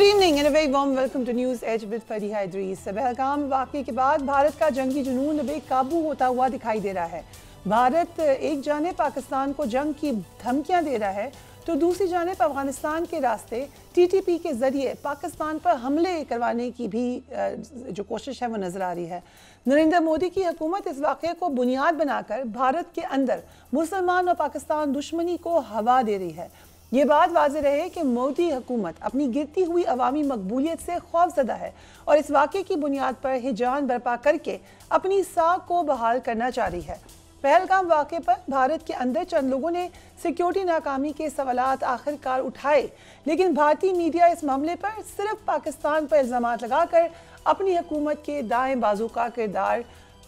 evening and a very warm welcome to News Edge with Fariha Idris. Pahalgam वाक़ये के बाद भारत का जंगी जुनून बेकाबू होता हुआ दिखाई दे रहा है। भारत एक जानिब पाकिस्तान को जंग की धमकियां दे रहा है तो दूसरी जानिब अफगानिस्तान के रास्ते TTP के जरिए पाकिस्तान पर हमले करवाने की भी जो कोशिश है वो नजर आ रही है। नरेंद्र मोदी की हुकूमत इस वाक़ये को बुनियाद बनाकर भारत के अंदर मुसलमान और पाकिस्तान दुश्मनी को हवा दे रही है। ये बात वाज़ेह रहे कि मोदी हुकूमत अपनी गिरती हुई अवामी मकबूलियत से खौफजदा है और इस वाक़े की बुनियाद पर हिजान बर्पा करके अपनी साख को बहाल करना चाह रही है। पहलगाम वाक़े पर भारत के अंदर चंद लोगों ने सिक्योरिटी नाकामी के सवालात आखिरकार उठाए, लेकिन भारतीय मीडिया इस मामले पर सिर्फ पाकिस्तान पर इल्ज़ामात लगाकर अपनी हुकूमत के दाएं बाजू का किरदार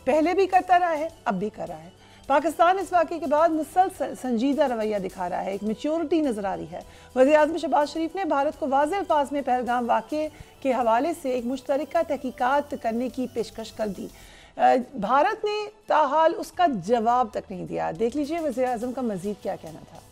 पहले भी करता रहा है, अब भी कर रहा है। पाकिस्तान इस वाक़े के बाद मुसलसल संजीदा रवैया दिखा रहा है, एक मैच्योरिटी नजर आ रही है। वज़ीर-ए-आज़म शहबाज शरीफ ने भारत को वाज़ेह अल्फाज में पहलगाम वाक़ये के हवाले से एक मुश्तरका तहकीकात करने की पेशकश कर दी। भारत ने ताहाल उसका जवाब तक नहीं दिया। देख लीजिए वज़ीर-ए-आज़म का मज़ीद क्या कहना था।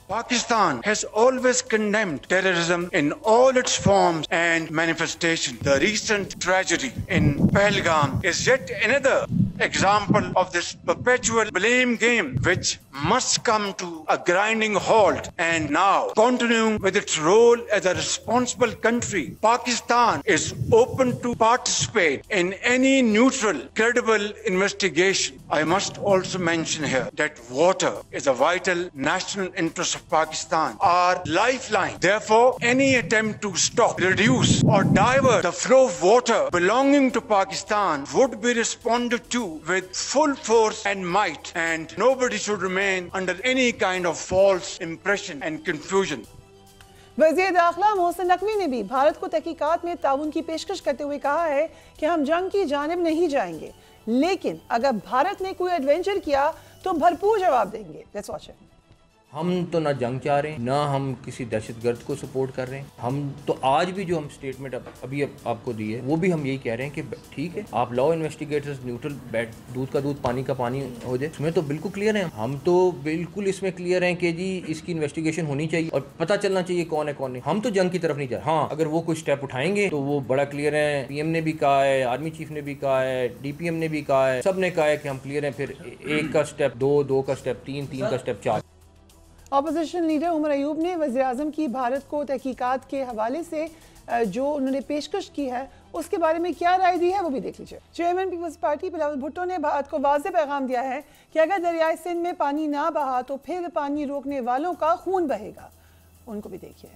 Pakistan has always condemned terrorism in all its forms and manifestations. The recent tragedy in Pahalgam is yet another example of this perpetual blame game which must come to a grinding halt. And now, continuing with its role as a responsible country, Pakistan is open to participate in any neutral, credible investigation. I must also mention here that water is a vital national interest of Pakistan, our lifeline. Therefore, any attempt to stop, reduce or divert the flow of water belonging to Pakistan would be responded to with full force and might, and nobody should remain under any kind of false impression and confusion. वज़ीर दाखिला मोहसिन नकवी ने भी भारत को तहकीकात में ताउन की पेशकश करते हुए कहा है कि हम जंग की जानिब नहीं जाएंगे, लेकिन अगर भारत ने कोई एडवेंचर किया तो भरपूर जवाब देंगे। Let's watch it. हम तो ना जंग चाह रहे हैं, ना हम किसी दहशतगर्द को सपोर्ट कर रहे हैं। हम तो आज भी जो हम स्टेटमेंट अभी आपको दी है वो भी हम यही कह रहे हैं कि ठीक है, आप लॉ इन्वेस्टिगेटर्स न्यूट्रल बैठ, दूध का दूध पानी का पानी हो जाए, इसमें तो बिल्कुल क्लियर है। हम तो बिल्कुल इसमें क्लियर हैं कि जी इसकी इन्वेस्टिगेशन होनी चाहिए और पता चलना चाहिए कौन है कौन नहीं। हम तो जंग की तरफ नहीं जा रहे। हाँ, अगर वो कोई स्टेप उठाएंगे तो वो बड़ा क्लियर है। PM ने भी कहा है, आर्मी चीफ ने भी कहा है, DPM ने भी कहा है, सब ने कहा है कि हम क्लियर हैं। फिर 1 का स्टेप 2, 2 का स्टेप 3, 3 का step 4। Opposition leader Umar Ayub ने वज़ीर-ए-आज़म की भारत को तहकीकात के हवाले से जो उन्होंने पेशकश की है उसके बारे में क्या राय दी है वो भी देख लीजिए। चेयरमैन पीपल्स पार्टी बिलावल भुट्टो ने भारत को वाज़ेह पैगाम दिया है कि अगर दरियाए सिंध में पानी ना बहा तो फिर पानी रोकने वालों का खून बहेगा। उनको भी देखिए।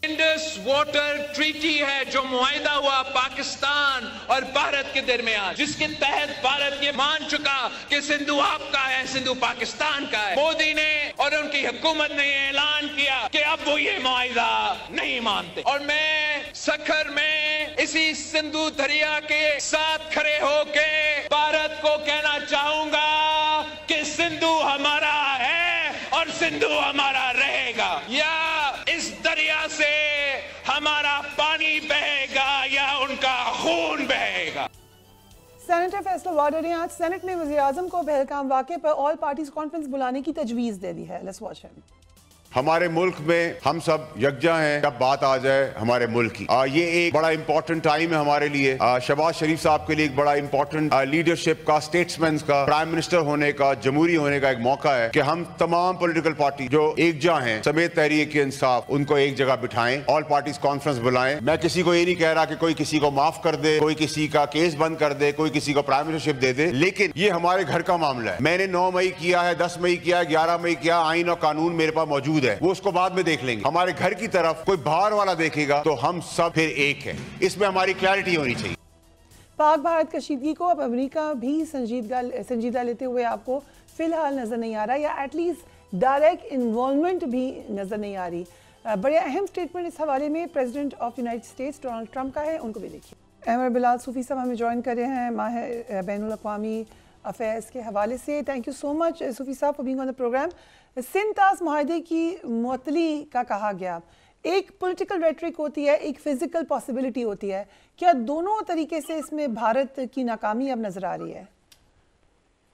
इंडस वाटर ट्रीटी है जो मुआहिदा हुआ पाकिस्तान और भारत के दरमियान, जिसके तहत भारत ये मान चुका कि सिंधु आपका है, सिंधु पाकिस्तान का है। मोदी ने और उनकी हुकूमत ने ऐलान किया कि अब वो ये मुआहिदा नहीं मानते। और मैं सखर में इसी सिंधु दरिया के साथ खड़े होके भारत को कहना चाहूंगा कि सिंधु हमारा है और सिंधु हमारा रहेगा। या इस दरिया से हमारा पानी बहेगा या उनका खून बहेगा। सेनेटर फैसल वाडर ने आज सेनेट में वज़ीर-ए-आज़म को पहलगाम वाक़ये पर ऑल पार्टीज कॉन्फ्रेंस बुलाने की तजवीज़ दे दी है। Let's watch him. हमारे मुल्क में हम सब यकजा हैं जब बात आ जाए हमारे मुल्क की। ये एक बड़ा इंपॉर्टेंट टाइम है हमारे लिए। शहबाज शरीफ साहब के लिए एक बड़ा इंपॉर्टेंट लीडरशिप का, स्टेट्समैन का, प्राइम मिनिस्टर होने का, जमहूरी होने का एक मौका है कि हम तमाम पॉलिटिकल पार्टी जो एकजा हैं समेत तहरीक इंसाफ उनको एक जगह बिठाएं, ऑल पार्टीज कॉन्फ्रेंस बुलाएं। मैं किसी को ये नहीं कह रहा कि कोई किसी को माफ कर दे, कोई किसी का केस बंद कर दे, कोई किसी को प्राइम मिनिस्टरशिप दे दे, लेकिन ये हमारे घर का मामला है। मैंने 9 मई किया है, 10 मई किया है, 11 मई किया, आईन और कानून मेरे पास मौजूद है, वो उसको बाद में देख लेंगे। हमारे घर की तरफ कोई बाहर वाला देखेगा तो हम सब फिर एक है, इसमें हमारी क्लैरिटी होनी चाहिए। पाक भारत कशीदगी को अब अमेरिका भी संजीदा लेते हुए आपको फिलहाल नजर नहीं आ रहा, या एटलीस्ट डायरेक्ट इन्वॉल्वमेंट भी नजर नहीं आ रही। बड़े अहम स्टेटमेंट इस हवाले में president of United states Donald Trump का है, उनको भी देखिए। अहमद बिलाल सूफी साहब हमें ज्वाइन कर रहे हैं माह बैनुल अक़वामी अफेयर्स के हवाले से। Thank you so much Sufi साहब for being on the program. Sindh ताज मुआहदे की मुअत्तली का कहा गया, एक पॉलिटिकल रेटरिक होती है, एक फिजिकल पॉसिबिलिटी होती है, क्या दोनों तरीके से इसमें भारत की नाकामी अब नजर आ रही है?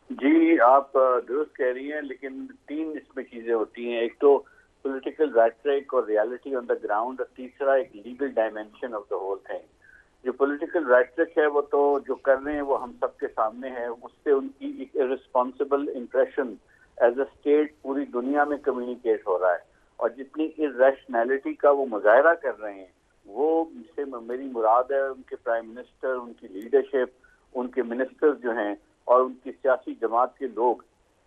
जी, आप दुरुस्त कह रही हैं, लेकिन 3 इसमें चीजें होती हैं। एक तो पॉलिटिकल रैट्रिक और रियलिटी ऑन द ग्राउंड, और तीसरा एक legal dimension of the whole thing. जो पॉलिटिकल रैट्रिक है वो तो जो कर रहे हैं वो हम सबके सामने है, उससे उनकी एक irresponsible impression as a state पूरी दुनिया में कम्युनिकेट हो रहा है, और जितनी इरैशनैलिटी का वो मुजाहरा कर रहे हैं वो से मेरी मुराद है उनके प्राइम मिनिस्टर, उनकी लीडरशिप, उनके मिनिस्टर्स जो हैं और उनकी सियासी जमात के लोग,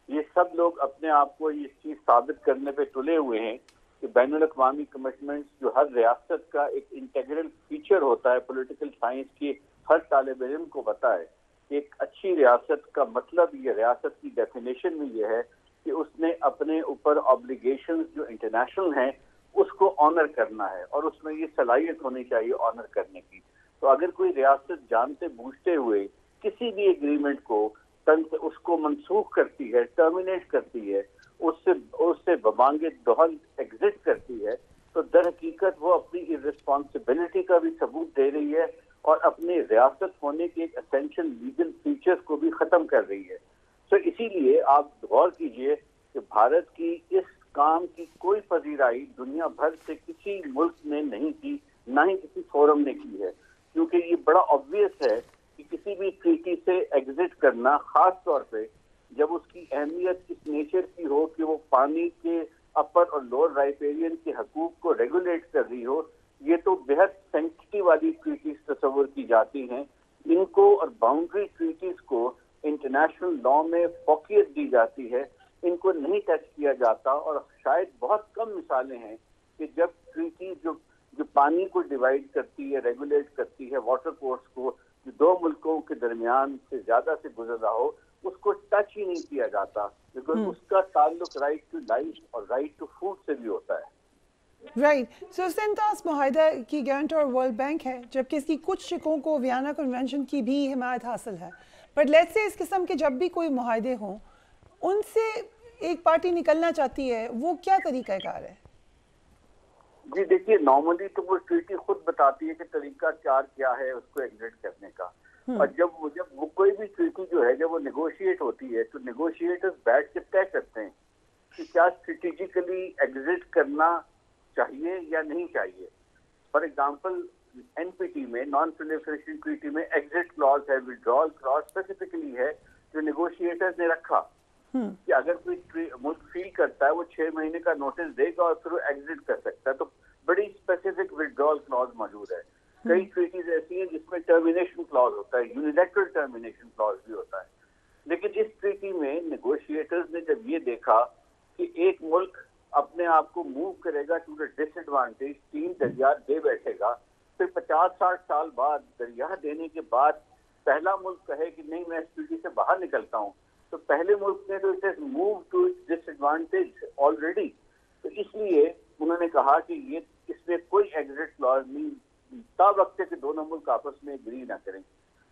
ये सब लोग अपने आप को ये चीज़ साबित करने पे तुले हुए हैं कि बैनुल-अक़वामी कमिटमेंट्स जो हर रियासत का एक इंटीग्रल फीचर होता है, पॉलिटिकल साइंस की हर तालिब इल्म को पता है कि एक अच्छी रियासत का मतलब, ये रियासत की डेफिनेशन में ये है कि उसने अपने ऊपर ऑब्लिगेशंस जो इंटरनेशनल हैं उसको ऑनर करना है, और उसमें ये सलाहियत होनी चाहिए ऑनर करने की। तो अगर कोई रियासत जानते बूझते हुए किसी भी एग्रीमेंट को उसको मनसूख करती है, टर्मिनेट करती है, उससे बमांगे दौहल एग्जिट करती है, तो दर हकीकत वो अपनी इर्रिस्पॉन्सिबिलिटी का भी सबूत दे रही है और अपने रियासत होने के एक एसेंशियल लीगल फीचर्स को भी खत्म कर रही है। तो इसीलिए आप गौर कीजिए कि भारत की इस काम की कोई पजीराई दुनिया भर से किसी मुल्क ने नहीं की, ना ही किसी फोरम ने की है, क्योंकि ये बड़ा ऑब्वियस है कि किसी भी ट्रीटी से एग्जिट करना, खास तौर पे जब उसकी अहमियत इस नेचर की हो कि वो पानी के अपर और लोअर राइपेरियन के हकूक को रेगुलेट कर रही हो, ये तो बेहद सेंसिटिव वाली ट्रीटीज तस्वर की जाती हैं। इनको और बाउंड्री ट्रीटीज को इंटरनेशनल लॉ में फौकियत दी जाती है, इनको नहीं टच किया जाता, और शायद बहुत कम मिसालें हैं कि जब ट्रीटी जो पानी को डिवाइड करती है, रेगुलेट करती है, वाटर कोर्स को, जो दो मुल्कों के दरमियान से ज्यादा से गुजर रहा हो, उसको टच ही नहीं किया जाता, बिकॉज उसका ताल्लुक राइट टू लाइफ और राइट टू फूड से भी होता है। राइट। सो सिंतास मुआहदा की गारंटर वर्ल्ड बैंक है, जबकि इसकी कुछ शिकों को वियना कन्वेंशन की भी हिमायत हासिल है। बट लेट्स से इस किस्म के जब भी कोई मुआहदे हों, उनसे एक पार्टी निकलना चाहती है, वो क्या तरीक़ाकार है? जी देखिए, नॉर्मली तो वो ट्रीटी खुद बताती है कि तरीका क्या है उसको एग्जिट करने का, और जब वो कोई भी ट्रीटी जो है जब वो नेगोशिएट होती है तो नेगोशिएटर्स बैठ के तय करते हैं कि क्या स्ट्रेटेजिकली एग्जिट करना चाहिए या नहीं चाहिए। फॉर एग्जांपल एनपीटी में, नॉन प्रोलिफरेशन ट्रीटी में एग्जिट क्लॉज है, विड्रॉल क्लॉज स्पेसिफिकली है जो नेगोशिएटर्स ने रखा कि अगर कोई मुल्क फील करता है वो 6 महीने का नोटिस देगा और फिर वो एग्जिट कर सकता है, तो बड़ी स्पेसिफिक विड्रॉल क्लॉज मौजूद है। कई ट्रीटीज ऐसी हैं जिसमें टर्मिनेशन क्लॉज होता है, यूनिलैटरल टर्मिनेशन क्लॉज भी होता है। लेकिन इस ट्रीटी में नेगोशिएटर्स ने जब ये देखा कि एक मुल्क अपने आप को मूव करेगा टू द डिसएडवांटेज, 3 दरिया दे बैठेगा, फिर 50-60 साल बाद दरिया देने के बाद पहला मुल्क कहे कि नहीं मैं इस ट्रीटी से बाहर निकलता हूँ, तो पहले मुल्क ने तो इसे मूव टू डिसएडवांटेज ऑलरेडी। तो इसलिए उन्होंने कहा कि ये इसमें कोई एग्जिट क्लॉज नहीं, तब वक्त के दोनों मुल्क आपस में एग्री ना करें।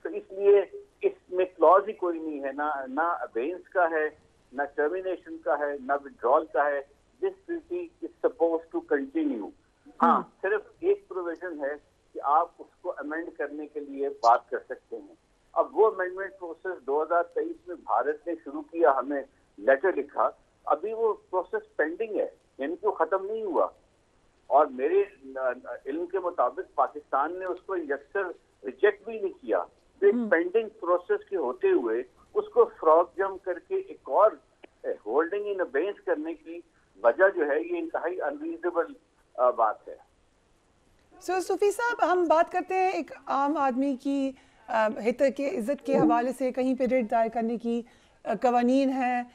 तो इसलिए इसमें क्लॉज ही कोई नहीं है, ना अबेंस का है, ना टर्मिनेशन का है, ना विड्रॉल का है। This treaty is suppose to continue. हाँ, सिर्फ एक प्रोविजन है कि आप उसको अमेंड करने के लिए बात कर सकते हैं। अब वो अमेंडमेंट प्रोसेस 2023 में भारत ने शुरू किया, हमें लेटर लिखा, अभी वो प्रोसेस पेंडिंग है, यानी कि वो खत्म नहीं हुआ, और मेरे इल्म के मुताबिक पाकिस्तान ने उसको यकसर रिजेक्ट भी नहीं किया। तो एक पेंडिंग प्रोसेस के होते हुए उसको फ्रॉग जंप करके एक और होल्डिंग इन अबेंस करने की वजह जो है ये इंतहाई अनरीजनेबल बात है। सो सूफी साहब, हम बात करते हैं एक आम आदमी की हित के इज़्ज़त के हवाले से कहीं पे रिट दायर करने की कवानीन हैं,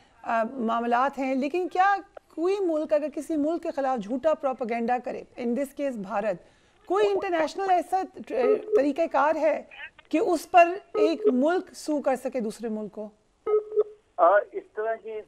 मामलात हैं, लेकिन क्या कोई मुल्क अगर किसी मुल्क के खिलाफ झूठा प्रोपेगेंडा करे, इन दिस केस भारत, कोई इंटरनेशनल ऐसा तरीक़ाकार है कि उस पर एक मुल्क सू कर सके दूसरे मुल्क को? इस तरह की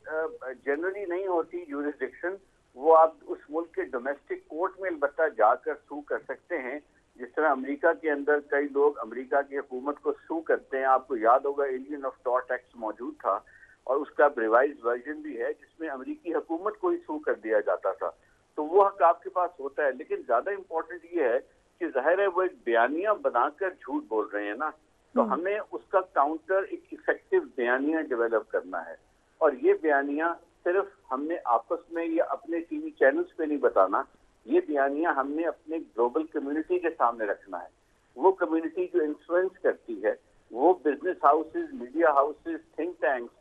जनरली नहीं होती यूरिसडिक्शन, वो आप उस मुल्क के डोमेस्टिक कोर्ट में अलबत्ता जाकर सू कर सकते हैं। जिस तरह अमेरिका के अंदर कई लोग अमेरिका की हुकूमत को सू करते हैं, आपको याद होगा एलियन ऑफ टॉर्ट एक्ट मौजूद था और उसका रिवाइज वर्जन भी है जिसमें अमेरिकी हुकूमत को ही सू कर दिया जाता था। तो वो हक आपके पास होता है, लेकिन ज्यादा इम्पोर्टेंट ये है कि जाहिर है वो एक बयानिया बनाकर झूठ बोल रहे हैं ना, तो हमें उसका काउंटर एक इफेक्टिव बयानिया डेवलप करना है, और ये बयानिया सिर्फ हमने आपस में या अपने टीवी चैनल्स पे नहीं बताना, ये बयानिया हमने अपने ग्लोबल कम्युनिटी के सामने रखना है। वो कम्युनिटी जो इन्फ्लुएंस करती है, वो business houses, media houses, think tanks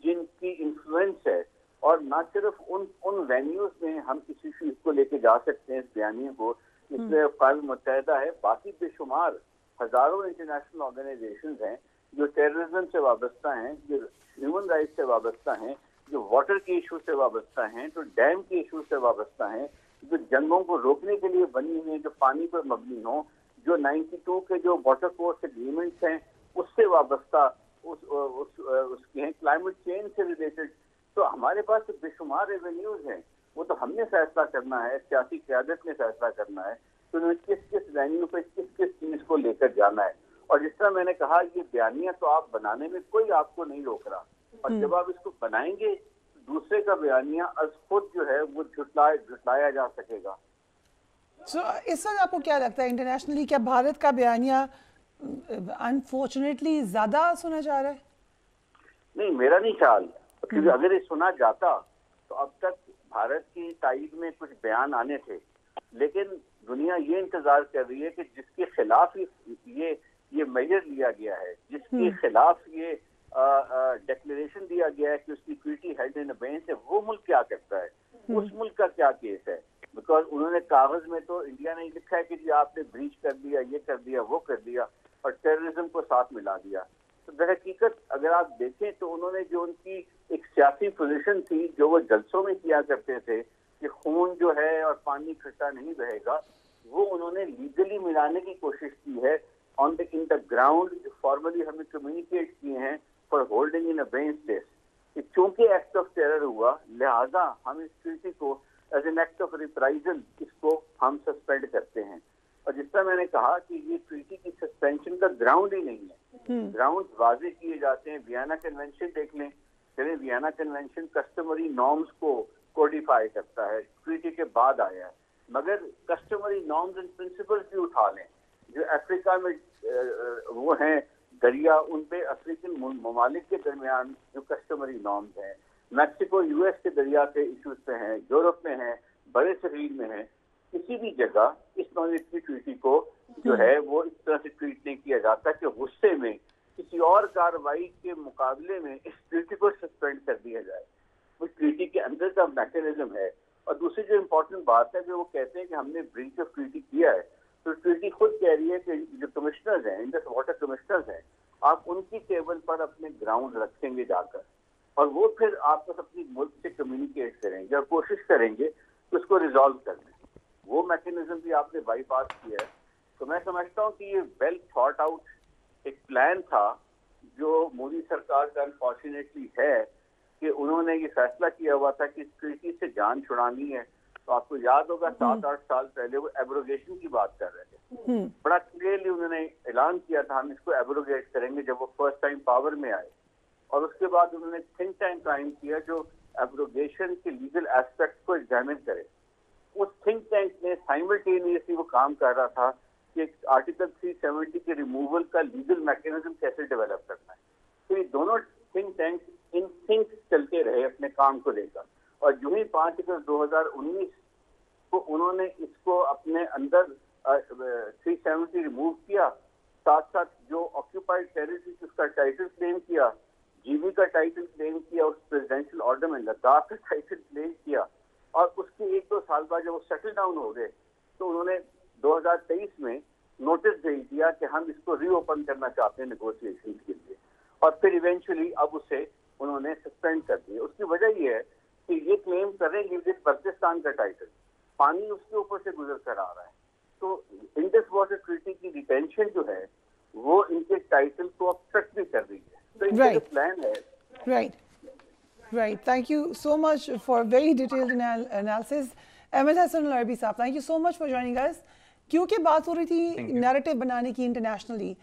जिनकी इन्फ्लुएंस है, और ना सिर्फ उन वेन्यूज में हम किसी चीज को लेके जा सकते हैं इस बयानिया को, इसलिए अक़वाम मुत्तहिदा है, बाकी बेशुमार हजारों इंटरनेशनल ऑर्गेनाइजेशंस हैं जो टेररिज्म से वाबस्ता हैं, जो ह्यूमन राइट्स से वाबस्ता हैं, जो वाटर के इशू से वाबस्ता हैं, जो डैम के इशू से वाबस्ता हैं, जो जंगों को रोकने के लिए बनी हुई है, जो पानी पर मबनी हो, जो 92 के जो वाटर कोर्स एग्रीमेंट्स हैं उससे वाबस्ता उसके हैं, क्लाइमेट चेंज से रिलेटेड। तो हमारे पास तो बेशुमार रेवेन्यूज हैं, वो तो हमने फैसला करना है, सियासी क़यादत ने फैसला करना है तो उन्हें किस किस वेन्यू पे किस किस चीज को लेकर जाना है। और जिस तरह मैंने कहा, ये बयानिया तो आप बनाने में कोई आपको नहीं रोक रहा, और जब आप इसको बनाएंगे तो दूसरे का बयानिया अज खुद जो है वो झुटलाया जा सकेगा। इस वक्त आपको क्या लगता है इंटरनेशनली, क्या भारत का बयानिया अनफॉर्चुनेटली ज्यादा सुना जा रहा है? नहीं, मेरा नहीं ख्याल, क्योंकि अगर ये सुना जाता तो अब तक भारत की ताईद में कुछ बयान आने थे, लेकिन दुनिया ये इंतजार कर रही है कि जिसके खिलाफ ये मेजर लिया गया है, जिसके खिलाफ ये डिक्लेरेशन दिया गया है कि उसकी ट्रीटी हेल्ड इन अबेयंस है, वो मुल्क क्या करता है, उस मुल्क का क्या केस है। बिकॉज उन्होंने कागज में तो इंडिया ने लिखा है कि जी आपने ब्रीच कर दिया, ये कर दिया, वो कर दिया, और टेररिज्म को साथ मिला दिया। तो दरहकीकत अगर आप देखें तो उन्होंने जो उनकी एक सियासी पोजीशन थी, जो वो जलसों में किया करते थे कि खून जो है और पानी इकट्ठा नहीं बहेगा, वो उन्होंने लीगली मिलाने की कोशिश की है ऑन द ग्राउंड। फॉर्मली हमें कम्युनिकेट किए हैं for holding in abeyance this. चूंकि एक्ट ऑफ टेरर हुआ, लिहाजा हम इस ट्रीटी को as an act of reprisal इसको हम सस्पेंड करते हैं। और जिस तरह मैंने कहा कि ये ट्रीटी की सस्पेंशन का ग्राउंड ही नहीं है, ग्राउंड वाजे किए जाते हैं। वियना कन्वेंशन देख लें, चले वियना कन्वेंशन कस्टमरी नॉर्म्स को कोडिफाई करता है, ट्रीटी के बाद आया है, मगर कस्टमरी नॉर्म्स एंड प्रिंसिपल्स भी उठा लें जो अफ्रीका में वो हैं दरिया, उन पे अफ्रीकन ममालिक के दरमियान जो कस्टमरी नॉर्म्स हैं, मैक्सिको यूएस के दरिया के इशूज पे हैं, यूरोप में हैं, बड़े शरीर में हैं, किसी भी जगह इस नॉन-एग्री ट्रीटी को जो है वो इस तरह से ट्रीट नहीं किया जाता कि गुस्से में किसी और कार्रवाई के मुकाबले में इस ट्रीटी को सस्पेंड कर दिया जाए। उस ट्रीटी के अंदर का मैकेनिज्म है। और दूसरी जो इम्पोर्टेंट बात है कि वो कहते हैं कि हमने ब्रीच ऑफ ट्रीटी किया है, तो ट्रीटी खुद कह रही है कि जो कमिश्नर्स हैं, इंडस वाटर कमिश्नर्स हैं, आप उनकी टेबल पर अपने ग्राउंड रखेंगे जाकर, और वो फिर आपस अपनी मुल्क से कम्युनिकेट करेंगे और कोशिश करेंगे कि उसको रिजॉल्व करने। वो मैकेनिज्म भी आपने बाईपास किया है। तो मैं समझता हूँ कि ये वेल थॉट आउट एक प्लान था जो मोदी सरकार का अनफॉर्चुनेटली है कि उन्होंने ये फैसला किया हुआ था कि इस ट्रीटी से जान छुड़ानी है। तो आपको याद होगा 7-8 साल पहले वो एब्रोगेशन की बात कर रहे थे, बड़ा क्लियरली उन्होंने ऐलान किया था हम इसको एब्रोगेट करेंगे जब वो फर्स्ट टाइम पावर में आए। और उसके बाद उन्होंने थिंक टैंक कायम किया जो एब्रोगेशन के लीगल एस्पेक्ट को एग्जामिन करे। उस थिंक टैंक ने साइमल्टेनियसली वो काम कर रहा था कि आर्टिकल 370 के रिमूवल का लीगल मैकेनिज्म कैसे डेवलप करना है। तो ये दोनों थिंक टैंक इन थिंक चलते रहे अपने काम को लेकर, और जो ही 5 अगस्त 2019 को उन्होंने इसको अपने अंदर 370 रिमूव किया, साथ साथ जो ऑक्यूपाइड टेरिटरी उसका टाइटल क्लेम किया, जीबी का टाइटल क्लेम किया, उस प्रेसिडेंशियल ऑर्डर में लद्दाख का टाइटल क्लेम किया, और उसके 1-2 साल बाद जब वो सेटल डाउन हो गए तो उन्होंने 2023 में नोटिस भेज दिया कि हम इसको रीओपन करना चाहते हैं नेगोशिएशन के लिए, और फिर इवेंचुअली अब उसे उन्होंने सस्पेंड कर दिया। उसकी वजह ये है कि ये क्लेम कर रहे हैं कि पाकिस्तान का टाइटल पानी उसके ऊपर से गुजर कर आ रहा है, तो इंडस वाटर ट्रीटी की डिटेंशन जो है वो इनके टाइटल को अफेक्ट भी कर रही है। तो इनका जो प्लान है Right. Thank you so much for very detailed analysis. Ahmed Hassan Al-Arabi साहब, thank you so much for joining us. क्योंकि बात हो रही थी नैरेटिव बनाने की इंटरनेशनली,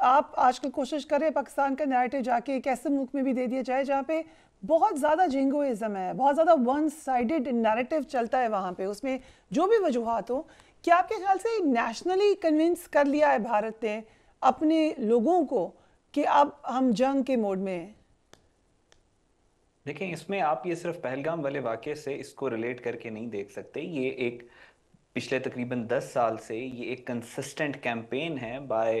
आप आजकल कोशिश कर रहे हैं पाकिस्तान का नैरेटिव जाके एक ऐसे मुल्क में भी दे दिया जाए जहाँ पे बहुत ज़्यादा जिंगोइज्म है, बहुत ज़्यादा वन साइडेड नैरेटिव चलता है वहाँ पे, उसमें जो भी वजूहात हो। क्या आपके ख्याल से नेशनली कन्विंस कर लिया है भारत ने अपने लोगों को कि अब हम जंग के मोड में हैं? देखें, इसमें आप ये सिर्फ पहलगाम वाले वाक़े से इसको रिलेट करके नहीं देख सकते। ये एक पिछले तकरीबन 10 साल से ये एक कंसिस्टेंट कैंपेन है by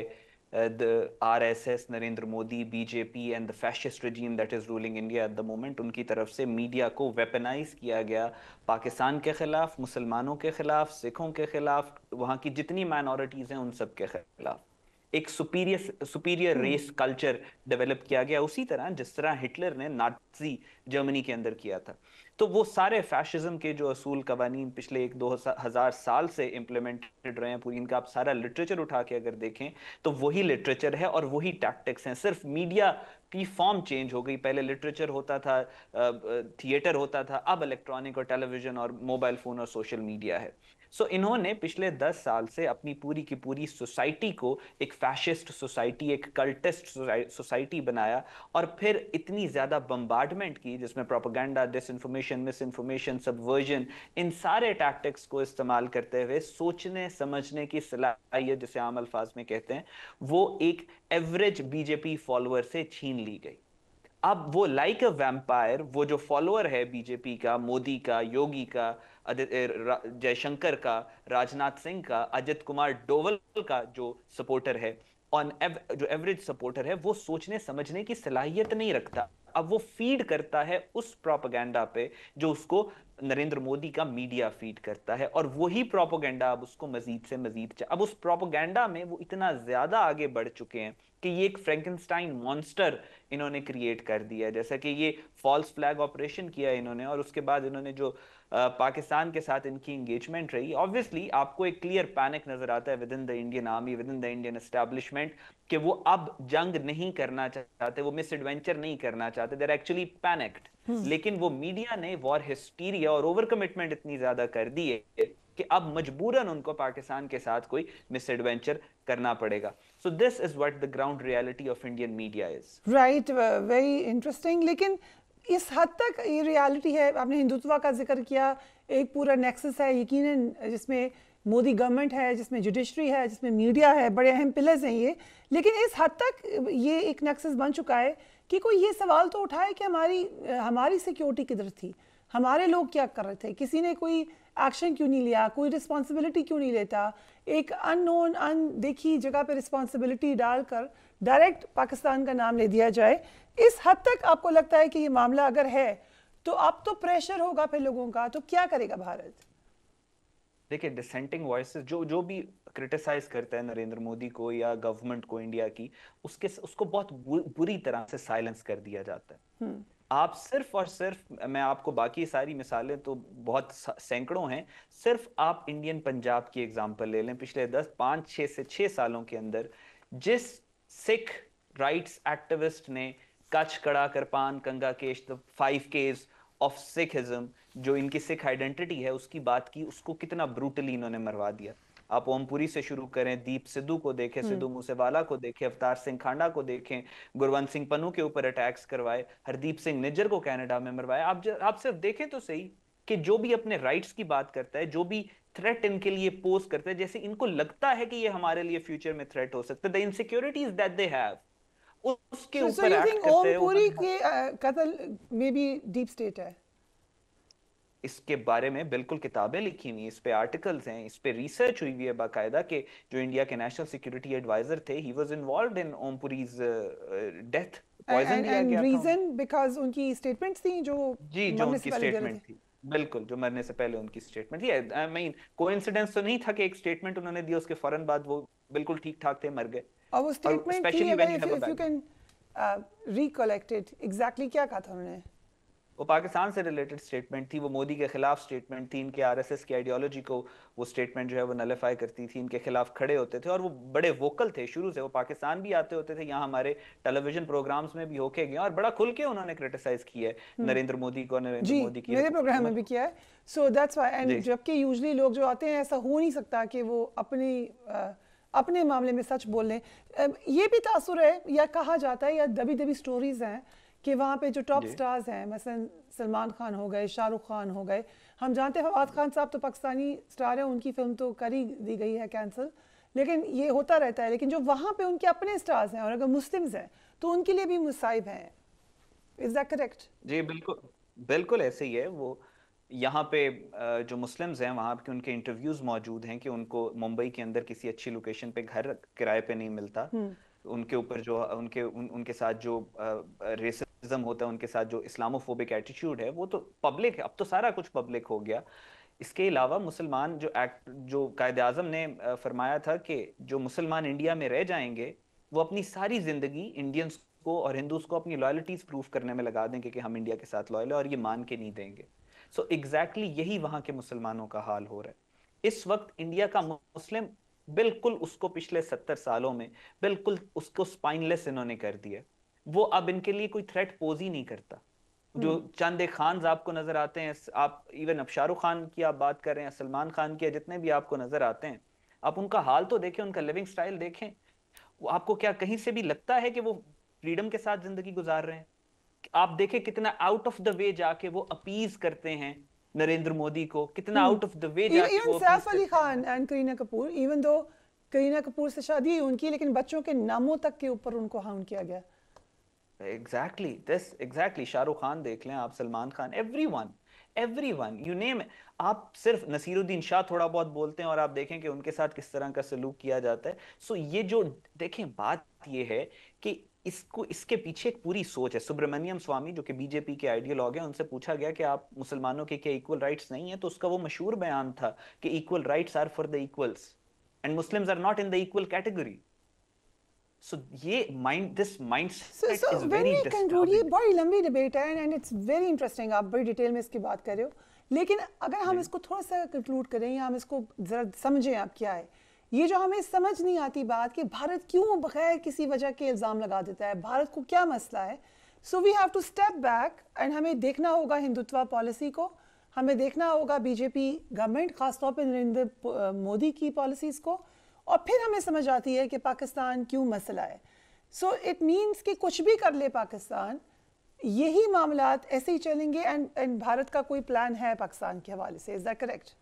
the RSS, Narendra Modi, BJP and the fascist regime that is ruling India at the moment. उनकी तरफ से मीडिया को वेपनाइज किया गया पाकिस्तान के खिलाफ, मुसलमानों के खिलाफ, सिखों के खिलाफ, वहाँ की जितनी माइनॉरिटीज हैं उन सब के खिलाफ। एक सुपीरियर रेस कल्चर डेवलप किया गया, उसी तरह जिस तरह हिटलर ने नाजी जर्मनी के अंदर किया था। तो वो सारे फैशिज्म के जो असूल कवानीन पिछले 1-2 हज़ार साल से इम्प्लीमेंटेड रहे हैं पूरी, इनका आप सारा लिटरेचर उठा के अगर देखें तो वही लिटरेचर है और वही टैक्टिक्स हैं। सिर्फ मीडिया की फॉर्म चेंज हो गई। पहले लिटरेचर होता था, थिएटर होता था, अब इलेक्ट्रॉनिक और टेलीविजन और मोबाइल फोन और सोशल मीडिया है। सो इन्होंने पिछले 10 साल से अपनी पूरी की पूरी सोसाइटी को एक फैशिस्ट सोसाइटी, एक कल्टिस्ट सोसाइटी बनाया और फिर इतनी ज्यादा बम्बार्डमेंट की जिसमें प्रोपेगेंडा, डिसइंफॉर्मेशन, मिसइंफॉर्मेशन, सबवर्जन, इन सारे टैक्टिक्स को इस्तेमाल करते हुए सोचने समझने की सलाहियत, जिसे आम अल्फाज में कहते हैं, वो एक एवरेज बीजेपी फॉलोअर से छीन ली गई। अब वो लाइक अ वैम्पायर, वो जो फॉलोअर है बीजेपी का, मोदी का, योगी का, जयशंकर का, राजनाथ सिंह का, अजित कुमार डोवल का जो सपोर्टर है, जो एवरेज सपोर्टर है, वो सोचने समझने की सलाहियत नहीं रखता। अब वो फीड करता है उस प्रोपेगेंडा पे जो उसको नरेंद्र मोदी का मीडिया फीड करता है, और वही प्रोपेगेंडा अब उसको मजीद से मजीद, अब उस प्रोपेगेंडा में वो इतना ज्यादा आगे बढ़ चुके हैं कि ये एक फ्रैंकेनस्टाइन मॉन्स्टर इन्होंने क्रिएट कर दिया है। जैसा कि ये फॉल्स फ्लैग ऑपरेशन किया इन्होंने, और उसके बाद इन्होंने जो पाकिस्तान के साथ इनकी एंगेजमेंट रही, ऑब्वियसली आपको एक क्लियर पैनिक नजर आता है with in the Indian army, with in the Indian establishment, कि वो अब जंग नहीं करना चाहते, वो मिस एडवेंचर नहीं करना चाहते, दे आर एक्चुअली पैनिक्ड। लेकिन वो मीडिया ने वॉर हिस्टीरिया और ओवर कमिटमेंट इतनी ज्यादा कर दी है कि अब मजबूरन उनको पाकिस्तान के साथ कोई मिस एडवेंचर करना पड़ेगा। So this is what the ground reality of Indian media is. Right, very interesting. लेकिन इस हद तक ये रियलिटी है। आपने हिंदुत्व का जिक्र किया, एक पूरा नेक्सस है यकीनन, जिसमें मोदी गवर्नमेंट है, जिसमें जुडिशरी है, जिसमें मीडिया है, बड़े अहम पिलर्स हैं ये। लेकिन इस हद तक ये एक नेक्सस बन चुका है कि कोई ये सवाल तो उठाए कि हमारी सिक्योरिटी किधर थी, हमारे लोग क्या कर रहे थे, किसी ने कोई एक्शन क्यों नहीं लिया, कोई रिस्पॉन्सिबिलिटी क्यों नहीं लेता। एक अननोन, अनदेखी जगह पे रिस्पॉन्सिबिलिटी डालकर डायरेक्ट पाकिस्तान का नाम ले दिया जाए। इस हद तक आपको लगता है कि ये मामला अगर है तो अब तो प्रेशर होगा फिर लोगों का, तो क्या करेगा भारत? देखिए, डिसेंटिंग वॉइसेस जो भी क्रिटिसाइज करता है नरेंद्र मोदी को या गवर्नमेंट को इंडिया की, उसको बहुत बुरी तरह से साइलेंस कर दिया जाता है। आप सिर्फ और सिर्फ, मैं आपको बाकी सारी मिसालें तो बहुत सैकड़ों हैं, सिर्फ आप इंडियन पंजाब की एग्जांपल ले लें। पिछले 5-6 सालों के अंदर जिस सिख राइट्स एक्टिविस्ट ने कच्छ, कड़ा, कृपान, कंगा केश, द 5 Ks ऑफ सिखिज्म, जो इनकी सिख आइडेंटिटी है, उसकी बात की, उसको कितना ब्रूटली इन्होंने मरवा दिया। आप ओमपुरी से शुरू करें, दीप सिद्धू को देखें, सिद्धू मूसेवाला को देखें, अवतार सिंह खांडा को देखें, गुरवंत सिंह पन्नू के ऊपर अटैक्स करवाए, हरदीप सिंह निज्जर को कनाडा में मरवाया। आप सिर्फ देखें तो सही कि जो भी अपने राइट्स की बात करता है, जो भी थ्रेट इनके लिए पोज करता है, जैसे इनको लगता है कि ये हमारे लिए फ्यूचर में थ्रेट हो सकता है, the insecurities that they have, उसके ऊपर एक्ट करते हैं। ओमपुरी के कत्ल में भी डीप स्टेट है? इसके बारे में बिल्कुल किताबें लिखी हुई, इस पे आर्टिकल्स हैं, इस पे रिसर्च हुई हुई है बाकायदा, कि जो इंडिया के नेशनल सिक्योरिटी एडवाइजर थे, he was involved in Om Puri's death, poison दिया गया था। रीजन बिकॉज़ उनकी स्टेटमेंट्स थी जो उनकी स्टेटमेंट थी, बिल्कुल, जो मरने से पहले उनकी स्टेटमेंट थी। आई मीन कोइंसिडेंस तो नहीं था कि एक स्टेटमेंट उन्होंने दी, उसके फौरन बाद वो बिल्कुल ठीक ठाक थे, मर गए। और वो स्टेटमेंट थी, if you can recollect it, exactly क्या कहा था उन्होंने? वो पाकिस्तान से रिलेटेड स्टेटमेंट थी, वो मोदी के खिलाफ स्टेटमेंट थी, इनके आरएसएस की आइडियोलॉजी को वो स्टेटमेंट जो है वो नलिफाई करती थी, इनके खिलाफ खड़े होते थे, और वो बड़े वोकल थे शुरू से। वो पाकिस्तान भी आते होते थे, यहाँ हमारे टेलीविजन प्रोग्राम्स में भी होके गए, और बड़ा खुल के उन्होंने क्रिटिसाइज किया है नरेंद्र मोदी को, नरेंद्र मोदी की, मेरे प्रोग्राम में भी किया है। सो दैट्स व्हाई, एंड जबकि यूजुअली लोग जो आते हैं, ऐसा हो नहीं सकता कि वो अपने मामले में सच बोल लें। ये भी तासुर है, या कहा जाता है, या दबी स्टोरीज हैं कि वहाँ पे जो टॉप स्टार्स हैं, मसलन सलमान खान हो गए, शाहरुख खान हो गए, हम जानते हैं फवाद खान साहब तो पाकिस्तानी स्टार हैं, उनकी फिल्म तो कर ही दी गई है कैंसिल, लेकिन ये होता रहता है। लेकिन जो वहाँ पे उनके अपने स्टार्स हैं, और अगर मुस्लिम्स हैं तो उनके लिए भी मुसाइब हैं। Is that correct? जी बिल्कुल बिल्कुल ऐसे ही है। वो यहाँ पे जो मुस्लिम्स हैं वहाँ के उनके इंटरव्यूज मौजूद हैं कि उनको मुंबई के अंदर किसी अच्छी लोकेशन पे घर किराए पे नहीं मिलता। उनके ऊपर जो उनके साथ जो रेसिज्म होता है, उनके साथ जो इस्लामोफोबिक एटीट्यूड है, वो तो पब्लिक है। अब तो सारा कुछ पब्लिक हो गया। इसके अलावा मुसलमान जो कायदे आज़म ने फरमाया था कि जो मुसलमान इंडिया में रह जाएंगे वो अपनी सारी जिंदगी इंडियंस को और हिंदूज को अपनी लॉयल्टीज प्रूफ करने में लगा देंगे कि हम इंडिया के साथ लॉयल है, और ये मान के नहीं देंगे। सो एग्जैक्टली यही वहां के मुसलमानों का हाल हो रहा है इस वक्त। इंडिया का मुस्लिम बिल्कुल उसको पिछले 70 सालों में बिल्कुल उसको स्पाइनलेस इन्होंने कर दिया। वो अब इनके लिए कोई थ्रेट पोज ही नहीं करता। जो चंद खान आपको नजर आते हैं, आप इवन अब शाहरुख खान की आप बात कर रहे हैं, सलमान खान की, जितने भी आपको नजर आते हैं, आप उनका हाल तो देखें, उनका लिविंग स्टाइल देखें। वो आपको क्या कहीं से भी लगता है कि वो फ्रीडम के साथ जिंदगी गुजार रहे हैं? आप देखें कितना आउट ऑफ द वे जाके वो अपीज करते हैं नरेंद्र मोदी को, कितना आउट ऑफ द वे जाके वो Saif Ali Khan and Kareena Kapoor, even though Kareena Kapoor से शादी उनकी, लेकिन बच्चों के नामों तक के ऊपर उनको हाउंड किया गया। एग्जैक्टली शाहरुख खान देख लें आप, Salman Khan, everyone you name. आप सिर्फ नसीरुद्दीन शाह थोड़ा बहुत बोलते हैं और आप देखें कि उनके साथ किस तरह का सलूक किया जाता है। सो ये जो देखें, बात ये है कि इसके पीछे एक पूरी सोच है। सुब्रमण्यम स्वामी जो कि बीजेपी के आइडियोलॉग हैं, उनसे पूछा गया कि आप मुसलमानों के क्या इक्वल राइट्स नहीं है, तो उसका वो मशहूर बयान था कि equal rights are for the equals and muslims are not in the equal category. So this mindset is very disturbing. ये बड़ी लंबी डिबेट है एंड इट्स वेरी इंटरेस्टिंग। आप बड़ी डिटेल में इसकी बात कर रहे हो, लेकिन अगर हम इसको थोड़ा सा कंक्लूड करें या हम इसको जरा समझें, आप क्या है ये जो हमें समझ नहीं आती बात कि भारत क्यों बगैर किसी वजह के इल्ज़ाम लगा देता है, भारत को क्या मसला है। So we have to step back and हमें देखना होगा हिंदुत्व पॉलिसी को, हमें देखना होगा बीजेपी गवर्नमेंट, खासतौर पर नरेंद्र मोदी की पॉलिसीज़ को, और फिर हमें समझ आती है कि पाकिस्तान क्यों मसला है। सो इट मीन्स कि कुछ भी कर ले पाकिस्तान, यही मामलात ऐसे ही चलेंगे एंड भारत का कोई प्लान है पाकिस्तान के हवाले से। Is that correct?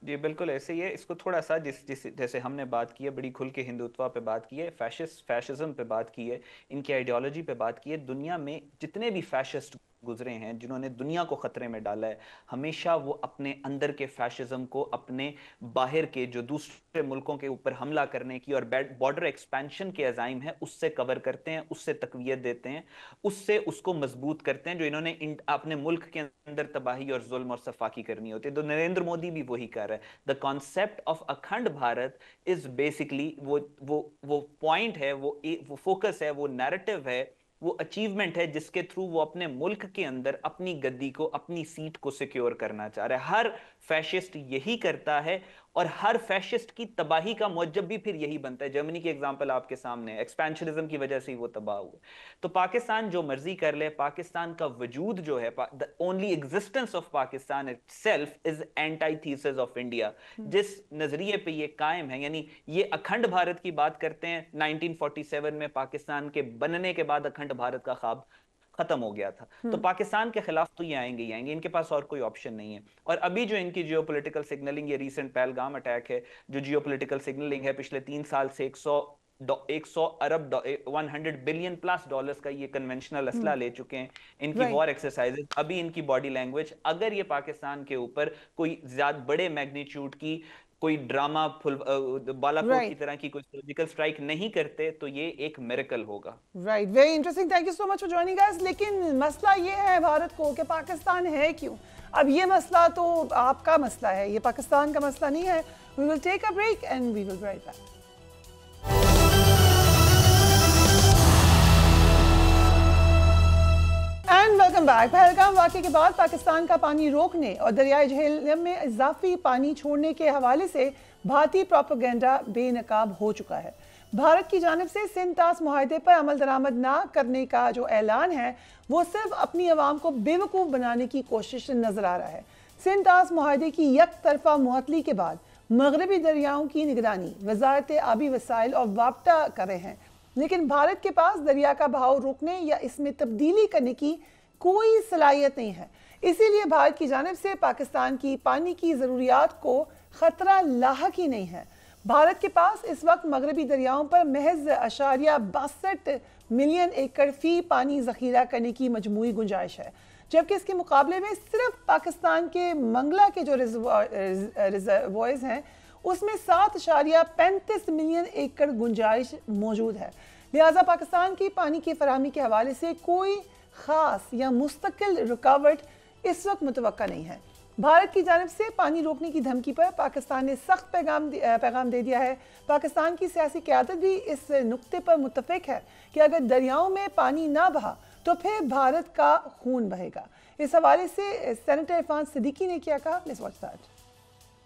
जी बिल्कुल ऐसे ही है। इसको थोड़ा सा जैसे हमने बात की है, बड़ी खुल के हिंदुत्व पे बात की है, फैशिज्म पे बात की है, इनकी आइडियोलॉजी पे बात की है। दुनिया में जितने भी फैशिस्ट गुजरे हैं जिन्होंने दुनिया को खतरे में डाला है, हमेशा वो अपने अंदर के फैशिज्म को अपने बाहर के जो दूसरे मुल्कों के ऊपर हमला करने की और बॉर्डर एक्सपेंशन के अज़ाइम है उससे कवर करते हैं, उससे तकवीयत देते हैं, उससे उसको मजबूत करते हैं जो इन्होंने अपने मुल्क के अंदर तबाही और जुल्म और सफाकी करनी होती है। तो नरेंद्र मोदी भी वही कर रहा है। द कॉन्सेप्ट ऑफ अखंड भारत इज बेसिकली वो पॉइंट है, वो फोकस है, वो नैरेटिव है, वो अचीवमेंट है जिसके थ्रू वो अपने मुल्क के अंदर अपनी गद्दी को, अपनी सीट को सिक्योर करना चाह रहा है। हर फैशिस्ट यही करता है और हर फैशिस्ट की तबाही का मुअज्जब भी फिर यही बनता है। जर्मनी की एग्जांपल आपके सामने है, एक्सपेंशनिज्म की वजह से ही वो तबाह हुआ। तो पाकिस्तान जो मर्जी कर ले, पाकिस्तान का वजूद जो है, the only existence of Pakistan itself is antithesis of India. जिस नजरिए पे ये कायम है, यानी ये अखंड भारत की बात करते हैं, 1947 में पाकिस्तान के बनने के बाद अखंड भारत का ख्वाब खत्म हो गया था। तो पाकिस्तान के खिलाफ तो ये आएंगे ही आएंगे, इनके पास और कोई ऑप्शन नहीं है। और अभी जो इनकी जियोपॉलिटिकल सिग्नलिंग, ये रीसेंट पहलगाम अटैक है, जो जियोपॉलिटिकल सिग्नलिंग है, पिछले 3 साल से 100 अरब $100 बिलियन प्लस डॉलर्स का ये कन्वेंशनल असला ले चुके हैं। इनकी वॉर एक्सरसाइजेज, अभी इनकी बॉडी लैंग्वेज, अगर ये पाकिस्तान के ऊपर कोई ज्यादा बड़े मैग्नीट्यूड की कोई ड्रामा बालाकोट की तरह की कोई सर्जिकल स्ट्राइक नहीं करते तो ये एक मिरेकल होगा। Right, very interesting, thank you so much for joining us. लेकिन मसला ये है भारत को कि पाकिस्तान है क्यों? अब ये मसला तो आपका मसला है, ये पाकिस्तान का मसला नहीं है। We will take a break and we will be right back. And welcome back. Pahalgam वाक़े के बाद पाकिस्तान का पानी रोकने और दरियाई झेलम में इजाफी पानी छोड़ने के हवाले से भारतीय प्रोपेगेंडा बेनकाब हो चुका है। भारत की जानिब से सिंध-तास मुआहदे पर अमल दरामद ना करने का जो ऐलान है वो सिर्फ अपनी आवाम को बेवकूफ़ बनाने की कोशिश नजर आ रहा है। सिंध-तास मुआहदे की एक तरफा मुअत्तली के बाद मगरबी दरियाओं की निगरानी वजारत आबी वसाइल और वापटा कर रहे हैं, लेकिन भारत के पास दरिया का बहाव रोकने या इसमें तब्दीली करने की कोई सलाहियत नहीं है। इसीलिए भारत की जानिब से पाकिस्तान की पानी की ज़रूरियात को ख़तरा लाहक ही नहीं है। भारत के पास इस वक्त मगरबी दरियाओं पर महज 62 मिलियन एकड़ फी पानी जखीरा करने की मजमूई गुंजाइश है, जबकि इसके मुकाबले में सिर्फ पाकिस्तान के मंगला के जो रिजर्वॉयर्स हैं उसमें 7.35 मिलियन एकड़ गुंजाइश मौजूद है। लिहाजा पाकिस्तान की पानी की फराहमी के हवाले से कोई ख़ास या मुस्तकिल रुकावट इस वक्त मुतवक्का नहीं है। भारत की जानिब से पानी रोकने की धमकी पर पाकिस्तान ने सख्त पैगाम दे दिया है। पाकिस्तान की सियासी क़यादत भी इस नुक्ते पर मुत्तफिक है कि अगर दरियाओं में पानी ना बहा तो फिर भारत का खून बहेगा। इस हवाले से सेनेटर इरफान सिद्दीकी ने क्या कहा, लेट्स वॉच दैट।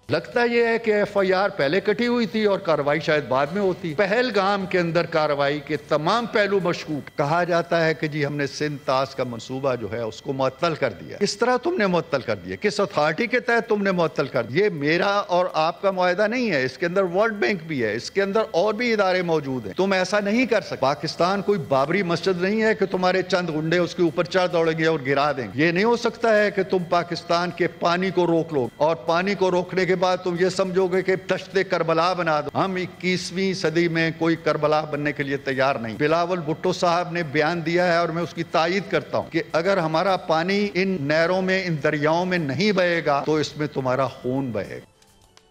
लगता यह है कि एफआईआर पहले कटी हुई थी और कार्रवाई शायद बाद में होती। पहलगाम के अंदर कार्रवाई के तमाम पहलू मशकूक। कहा जाता है कि जी हमने सिंध तास का मंसूबा जो है उसको मुअत्तल कर दिया। किस तरह तुमने मुअत्तल कर दिया, किस अथॉरिटी के तहत तुमने मुअत्तल कर दिया? ये मेरा और आपका मुआहदा नहीं है, इसके अंदर वर्ल्ड बैंक भी है, इसके अंदर और भी इदारे मौजूद हैं। तुम ऐसा नहीं कर सकते। पाकिस्तान कोई बाबरी मस्जिद नहीं है कि तुम्हारे चंद गुंडे उसके ऊपर चढ़ दौड़ेंगे और गिरा देंगे। ये नहीं हो सकता है कि तुम पाकिस्तान के पानी को रोक लो और पानी को रोकने के बाद तुम ये समझोगे कि तश्ते करबला बना दो। हम 21वीं सदी में कोई करबला बनने के लिए तैयार नहीं। बिलावल भुट्टो साहब ने बयान दिया है और मैं उसकी तायीद करता हूं कि अगर हमारा पानी इन नहरों में, इन दरियाओं में नहीं बहेगा तो इसमें तुम्हारा खून बहेगा।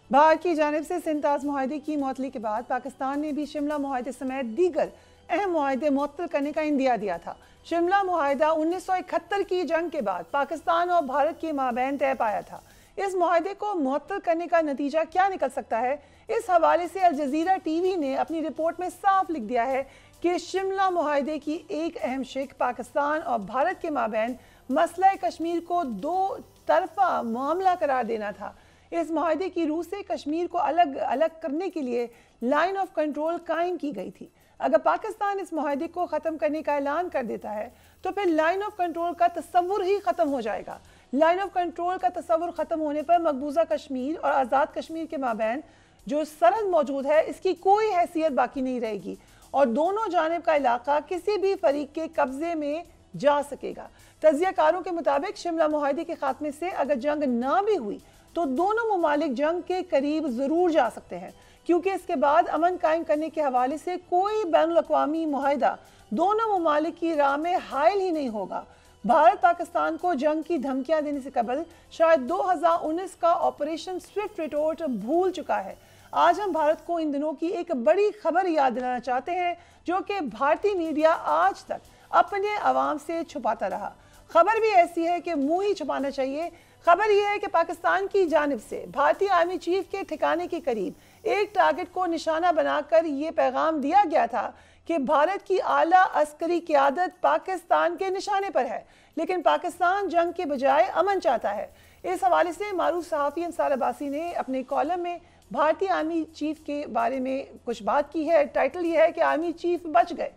भारत की जानिब से सिंध तास मुआहदे की मुअत्तली के बाद पाकिस्तान ने भी शिमला मुआहदे समेत दीगर अहम मुआहदे मुअत्तल करने का इंदिया दिया था। शिमला मुआहदा 1971 की जंग के बाद पाकिस्तान और भारत के माबैन तय पाया था। इस मुआहदे को मुअत्तल करने का नतीजा क्या निकल सकता है, इस हवाले से अल जज़ीरा टीवी ने अपनी रिपोर्ट में साफ लिख दिया है कि शिमला मुआहदे की एक अहम शिक पाकिस्तान और भारत के माबैन मसला कश्मीर को दो तरफा मामला करार देना था। इस मुआहदे की रूह से कश्मीर को अलग अलग करने के लिए लाइन ऑफ कंट्रोल कायम की गई थी। अगर पाकिस्तान इस मुआहदे को ख़त्म करने का ऐलान कर देता है तो फिर लाइन ऑफ कंट्रोल का तस्वुर ही ख़त्म हो जाएगा। लाइन ऑफ कंट्रोल का तस्वुर ख़त्म होने पर मकबूजा कश्मीर और आज़ाद कश्मीर के माबैन जो सरहद मौजूद है इसकी कोई हैसियत बाकी नहीं रहेगी और दोनों जानिब का इलाका किसी भी फरीक के कब्जे में जा सकेगा। तज्जियाकारों के मुताबिक शिमला मुआहदे के खात्मे से अगर जंग ना भी हुई तो दोनों ममालिक जंग के करीब ज़रूर जा सकते हैं, क्योंकि इसके बाद अमन कायम करने के हवाले से कोई बैनुल अक़वामी मुआहदा दोनों ममालिक की राह में हायल ही नहीं होगा। भारत पाकिस्तान को जंग की धमकियां देने से कबल शायद 2019 का ऑपरेशन स्विफ्ट रिटोर्ट भूल चुका है। आज हम भारत को इन दिनों की एक बड़ी खबर याद दिलाना चाहते हैं जो कि भारतीय मीडिया आज तक अपने अवाम से छुपाता रहा। खबर भी ऐसी है कि मुंह ही छुपाना चाहिए। खबर यह है कि पाकिस्तान की जानिब से भारतीय आर्मी चीफ के ठिकाने के करीब एक टारगेट को निशाना बनाकर ये पैगाम दिया गया था कि भारत की आला अस्करी क़यादत पाकिस्तान के निशाने पर है, लेकिन पाकिस्तान जंग के बजाय अमन चाहता है। इस हवाले से मारूफ सहाफ़ी अंसार अब्बासी ने अपने कॉलम में भारतीय आर्मी चीफ के बारे में कुछ बात की है। टाइटल ये है कि आर्मी चीफ बच गए।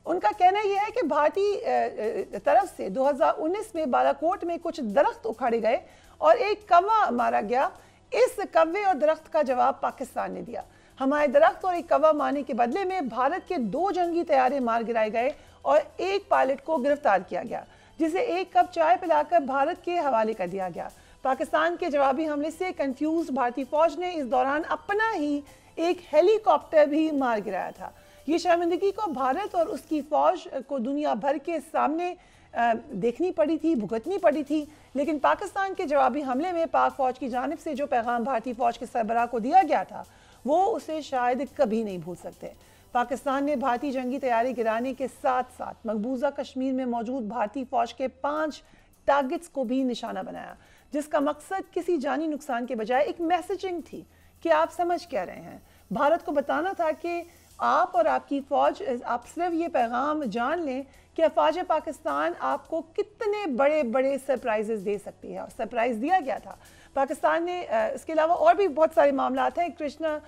उनका कहना यह है कि भारतीय तरफ से 2019 में बालाकोट में कुछ दरख्त उखाड़े गए और एक कौवा मारा गया। इस कौवे और दरख्त का जवाब पाकिस्तान ने दिया। हमारे दरख्त और एक कौवा मारने के बदले में भारत के 2 जंगी तैयारे मार गिराए गए और एक पायलट को गिरफ्तार किया गया, जिसे एक कप चाय पिलाकर भारत के हवाले कर दिया गया। पाकिस्तान के जवाबी हमले से कंफ्यूज भारतीय फौज ने इस दौरान अपना ही एक हेलीकॉप्टर भी मार गिराया था। ये शर्मिंदगी को भारत और उसकी फौज को दुनिया भर के सामने देखनी पड़ी थी, भुगतनी पड़ी थी, लेकिन पाकिस्तान के जवाबी हमले में पाक फौज की जानिब से जो पैगाम भारतीय फौज के सरबराह को दिया गया था वो उसे शायद कभी नहीं भूल सकते। पाकिस्तान ने भारतीय जंगी तैयारी गिराने के साथ साथ मकबूजा कश्मीर में मौजूद भारतीय फौज के 5 टारगेट्स को भी निशाना बनाया, जिसका मकसद किसी जानी नुकसान के बजाय एक मैसेजिंग थी कि आप समझ क्या रहे हैं। भारत को बताना था कि आप और आपकी फौज, आप सिर्फ ये पैगाम जान लें कि अफवाज पाकिस्तान आपको कितने बड़े बड़े सरप्राइजेस दे सकती है, और सरप्राइज दिया गया था। पाकिस्तान ने इसके अलावा और भी बहुत सारे मामला हैं। कृष्णा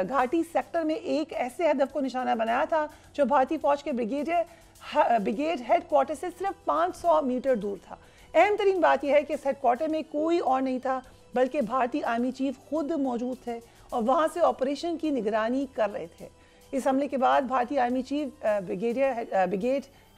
घाटी सेक्टर में एक ऐसे हदफ को निशाना बनाया था जो भारतीय फौज के ब्रिगेड हेडक्वार्टर से सिर्फ 500 मीटर दूर था। अहम तरीन बात यह है कि इस हेडक्वार्टर में कोई और नहीं था बल्कि भारतीय आर्मी चीफ खुद मौजूद थे और वहाँ से ऑपरेशन की निगरानी कर रहे थे। इस हमले के बाद भारतीय आर्मी चीफ ब्रिगेड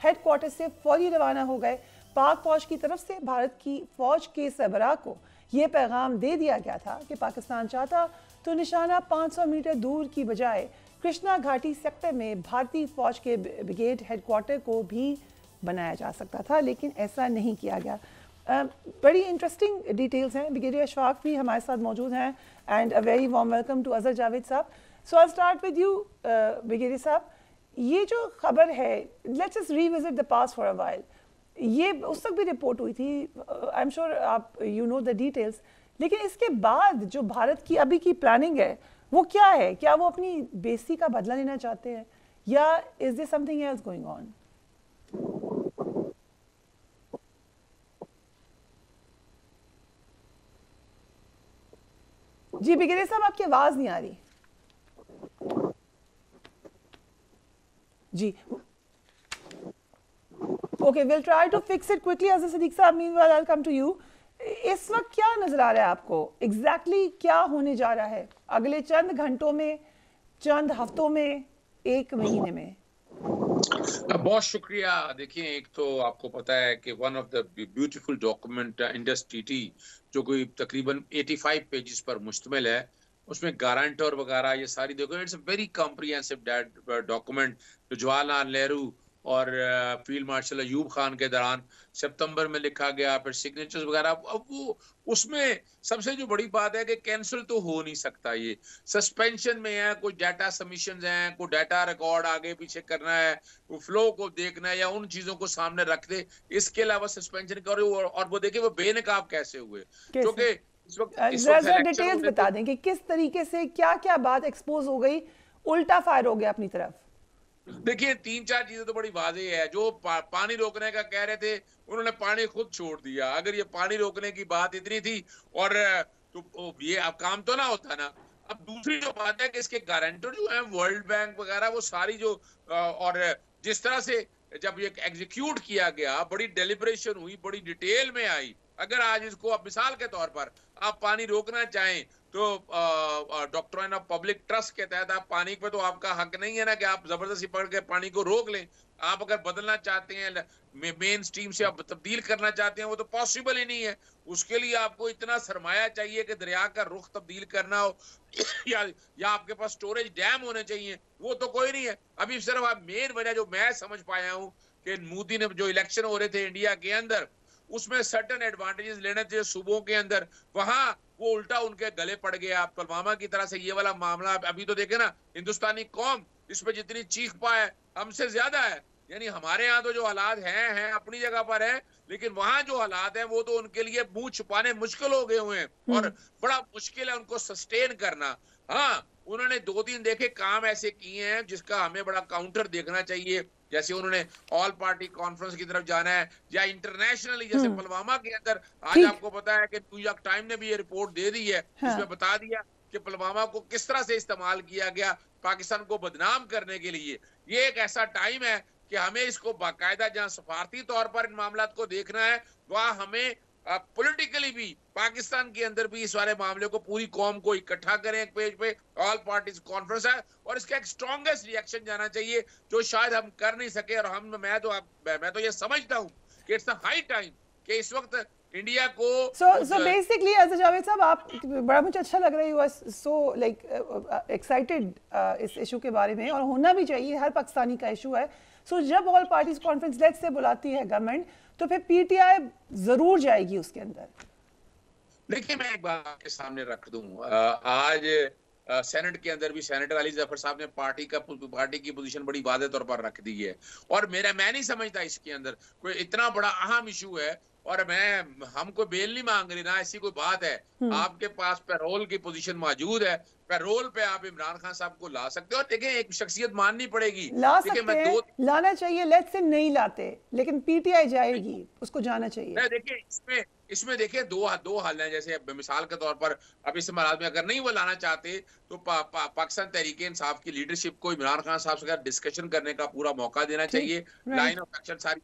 हेडक्वार्टर से फौरी रवाना हो गए। पाक फौज की तरफ से भारत की फौज के सरबराह को यह पैगाम दे दिया गया था कि पाकिस्तान चाहता तो निशाना 500 मीटर दूर की बजाय कृष्णा घाटी सेक्टर में भारतीय फौज के ब्रिगेड हेडक्वार्टर को भी बनाया जा सकता था, लेकिन ऐसा नहीं किया गया। बड़ी इंटरेस्टिंग डिटेल्स हैं। ब्रिगेडियर अशफाक भी हमारे साथ मौजूद हैं and a very warm welcome to Azhar Javed साहब। So I start with you brigadier साहब, ये जो खबर है, let's just revisit the past for a while. ये उस तक भी रिपोर्ट हुई थी, आई एम श्योर आप यू नो द डिटेल्स, लेकिन इसके बाद जो भारत की अभी की प्लानिंग है वो क्या है? क्या वो अपनी बेइज्जती का बदला लेना चाहते हैं या is there something else going on? जी ब्रिगेडियर साहब, आपकी आवाज नहीं आ रही। जी okay, will try to fix it quickly. Azhar Siddiq साहब, meanwhile I will come to you. इस वक्त क्या नजर आ रहा है आपको? एग्जैक्टली क्या होने जा रहा है अगले चंद घंटों में, चंद हफ्तों में, एक महीने में? बहुत शुक्रिया। देखिए, एक तो आपको पता है कि one of the beautiful document Indus TT जो कोई तकरीबन 85 पेजेस पर मुश्तमिल है, उसमें गारंटर वगैरह ये सारी देखो, it's a very comprehensive document जो जवाहरलाल नेहरू और फील्ड मार्शल अयूब खान के दौरान सितंबर में लिखा गया, फिर सिग्नेचर्स वगैरह। अब वो उसमें सबसे जो बड़ी बात है कि कैंसिल तो हो नहीं सकता, ये सस्पेंशन में है, कोई डाटा सबमिशंस हैं, कोई डाटा रिकॉर्ड आगे पीछे करना है, वो फ्लो को देखना है या उन चीजों को सामने रख दे, इसके अलावा सस्पेंशन करो। और वो देखिए वो बेनकाब कैसे हुए, क्योंकि इस वक्त डिटेल्स बता दें कि किस तरीके से क्या क्या बात एक्सपोज हो गई, उल्टा फायर हो गया अपनी तरफ। देखिए, 3-4 चीजें तो बड़ी वाज़ेह है। जो पानी रोकने का कह रहे थे, उन्होंने पानी खुद छोड़ दिया। अगर ये पानी रोकने की बात इतनी थी और तो ये अब काम तो ना होता ना। अब दूसरी जो बात है कि इसके गारंटर जो है वर्ल्ड बैंक वगैरह, वो सारी जो और जिस तरह से जब ये एग्जीक्यूट किया गया, बड़ी डेलिब्रेशन हुई, बड़ी डिटेल में आई। अगर आज इसको अब मिसाल के तौर पर आप पानी रोकना चाहें तो डॉक्ट्राइन ऑफ पब्लिक ट्रस्ट के तहत आप पानी पे तो आपका हक नहीं है ना कि आप जबरदस्ती पकड़ के पानी को रोक लें। आप अगर बदलना चाहते हैं, मेन स्ट्रीम से आप तब्दील करना चाहते हैं, वो तो पॉसिबल ही नहीं है। उसके लिए आपको इतना सरमाया चाहिए कि दरिया का रुख तब्दील करना हो या आपके पास स्टोरेज डैम होने चाहिए, वो तो कोई नहीं है। अभी सिर्फ आप मेन वजह जो मैं समझ पाया हूँ कि मोदी ने जो इलेक्शन हो रहे थे इंडिया के अंदर, उसमें सर्टेन एडवांटेजेस लेने थे सूबों के अंदर, वहां वो उल्टा उनके गले पड़ गया। पुलवामा की तरह से ये वाला मामला अभी तो देखे ना, हिंदुस्तानी कौम इस पे जितनी चीख पाए हमसे ज्यादा है। यानी हमारे यहाँ तो जो हालात हैं अपनी जगह पर है, लेकिन वहां जो हालात हैं वो तो उनके लिए मुंह छुपाने मुश्किल हो गए हुए हैं और बड़ा मुश्किल है उनको सस्टेन करना। हाँ, उन्होंने 2-3 देखे काम ऐसे किए हैं जिसका हमें बड़ा काउंटर देखना चाहिए। जैसे उन्होंने ऑल पार्टी कॉन्फ्रेंस की तरफ जाना है, या इंटरनेशनली जैसे पुलवामा के अंदर आज आपको पता है कि न्यूयॉर्क टाइम ने भी ये रिपोर्ट दे दी है, जिसमें बता दिया कि पुलवामा को किस तरह से इस्तेमाल किया गया पाकिस्तान को बदनाम करने के लिए। ये एक ऐसा टाइम है कि हमें इसको बाकायदा जहां सफारती तौर पर इन मामलात को देखना है, वहां हमें पॉलिटिकली भी पाकिस्तान के अंदर भी इस वाले मामले को पूरी कौम को इकट्ठा करें एक पेज पे। ऑल पार्टीज कॉन्फ्रेंस है और इसका एक स्ट्रॉन्गेस्ट रिएक्शन जाना चाहिए जो शायद हम कर नहीं सके। और मैं तो ये समझता हूँ कि इट्स हाई टाइम कि इस वक्त इंडिया को so basically अज़हर जावेद साहब, आप बड़ा मुझे अच्छा लग रहा है, you are so like excited इस इशू के बारे में, और होना भी चाहिए, हर पाकिस्तानी का इशू है। सो जब ऑल पार्टीज कॉन्फ्रेंस लेट से बुलाती है गवर्नमेंट, तो फिर पीटीआई जरूर जाएगी उसके अंदर। देखिए, मैं एक बात आपके सामने रख दूं, आज सेनेट के अंदर भी सेनेटर अली जफर साहब ने पार्टी की पोजीशन बड़ी वाज़ेह तौर पर रख दी है। और मैं नहीं समझता इसके अंदर कोई इतना बड़ा अहम इशू है। और हम कोई बेल नहीं मांग रही ना, ऐसी कोई बात है। आपके पास पैरोल की पोजीशन मौजूद है, पैरोल पे आप इमरान खान साहब को ला सकते हो। देखिए, एक शख्सियत माननी पड़ेगी, ला सकते हैं, लाना चाहिए, लेट से नहीं लाते, लेकिन पीटीआई जाएगी, उसको जाना चाहिए। देखिए, इसमें देखिए दो हल हैं। जैसे मिसाल के तौर पर अब इस महाराज में अगर नहीं वो लाना चाहते तो पाकिस्तान तहरीक इंसाफ की लीडरशिप को इमरान खान साहब से डिस्कशन करने का पूरा मौका देना चाहिए। लाइन ऑफ एक्शन सारी